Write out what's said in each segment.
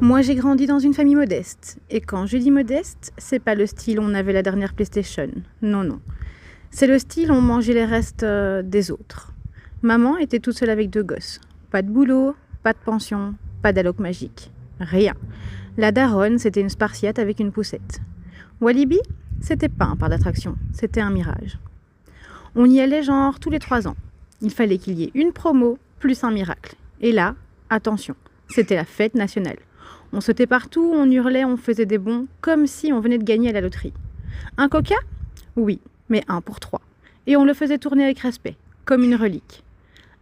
Moi, j'ai grandi dans une famille modeste. Et quand je dis modeste, c'est pas le style on avait la dernière PlayStation. Non, non. C'est le style on mangeait les restes des autres. Maman était toute seule avec 2 gosses. Pas de boulot, pas de pension, pas d'alloc magique. Rien. La daronne, c'était une spartiate avec une poussette. Walibi, c'était pas un parc d'attraction, c'était un mirage. On y allait genre tous les 3 ans. Il fallait qu'il y ait une promo plus un miracle. Et là, attention, c'était la fête nationale. On sautait partout, on hurlait, on faisait des bonds, comme si on venait de gagner à la loterie. Un coca ? Oui, mais 1 pour 3. Et on le faisait tourner avec respect, comme une relique.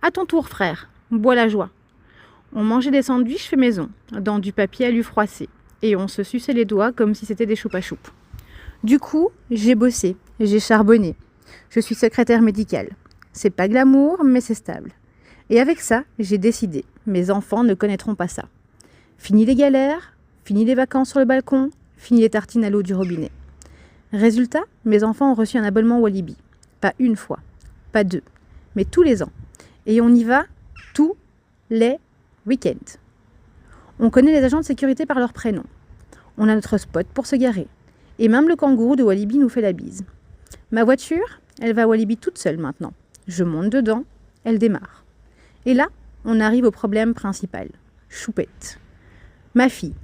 À ton tour, frère, bois la joie. On mangeait des sandwichs fait maison, dans du papier alu froissé, et on se suçait les doigts comme si c'était des choupa-choups. Du coup, j'ai bossé, j'ai charbonné. Je suis secrétaire médicale. C'est pas glamour, mais c'est stable. Et avec ça, j'ai décidé, mes enfants ne connaîtront pas ça. Fini les galères, fini les vacances sur le balcon, fini les tartines à l'eau du robinet. Résultat, mes enfants ont reçu un abonnement Walibi. Pas une fois, pas 2, mais tous les ans. Et on y va tous les week-ends. On connaît les agents de sécurité par leur prénom. On a notre spot pour se garer. Et même le kangourou de Walibi nous fait la bise. Ma voiture, elle va à Walibi toute seule maintenant. Je monte dedans, elle démarre. Et là, on arrive au problème principal. Choupette. Ma fille,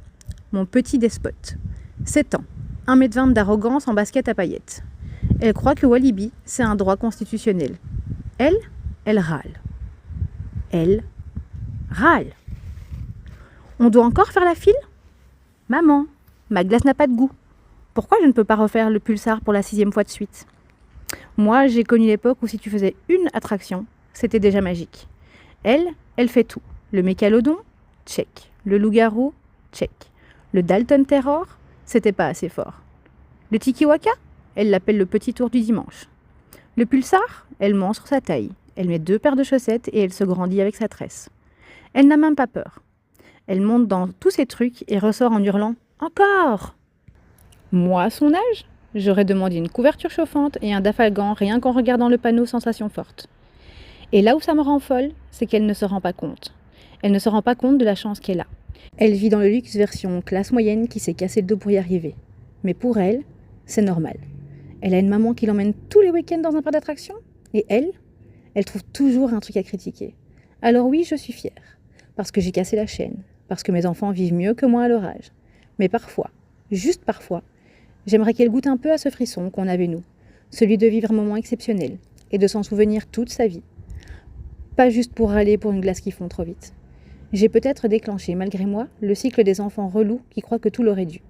mon petit despote. 7 ans, 1m20 d'arrogance en basket à paillettes. Elle croit que Walibi, c'est un droit constitutionnel. Elle râle. Elle râle. On doit encore faire la file ? Maman, ma glace n'a pas de goût. Pourquoi je ne peux pas refaire le pulsar pour la 6e fois de suite ? Moi, j'ai connu l'époque où si tu faisais une attraction, c'était déjà magique. Elle fait tout. Le mécalodon, check. Le loup-garou, check. Le Dalton Terror, c'était pas assez fort. Le Tiki-Waka, elle l'appelle le petit tour du dimanche. Le pulsar, elle ment sur sa taille. Elle met 2 paires de chaussettes et elle se grandit avec sa tresse. Elle n'a même pas peur. Elle monte dans tous ces trucs et ressort en hurlant « Encore !» Moi, à son âge, j'aurais demandé une couverture chauffante et un dafalgan rien qu'en regardant le panneau sensation forte. Et là où ça me rend folle, c'est qu'elle ne se rend pas compte. Elle ne se rend pas compte de la chance qu'elle a. Elle vit dans le luxe version classe moyenne qui s'est cassé le dos pour y arriver. Mais pour elle, c'est normal. Elle a une maman qui l'emmène tous les week-ends dans un parc d'attractions. Et elle trouve toujours un truc à critiquer. Alors oui, je suis fière. Parce que j'ai cassé la chaîne. Parce que mes enfants vivent mieux que moi à leur âge. Mais parfois, juste parfois, j'aimerais qu'elle goûte un peu à ce frisson qu'on avait nous. Celui de vivre un moment exceptionnel. Et de s'en souvenir toute sa vie. Pas juste pour râler pour une glace qui fond trop vite. J'ai peut-être déclenché, malgré moi, le cycle des enfants relous qui croient que tout leur est dû.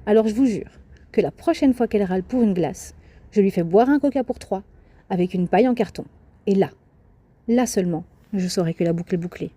Alors je vous jure que la prochaine fois qu'elle râle pour une glace, je lui fais boire un coca pour 3 avec une paille en carton. Et là seulement, je saurai que la boucle est bouclée.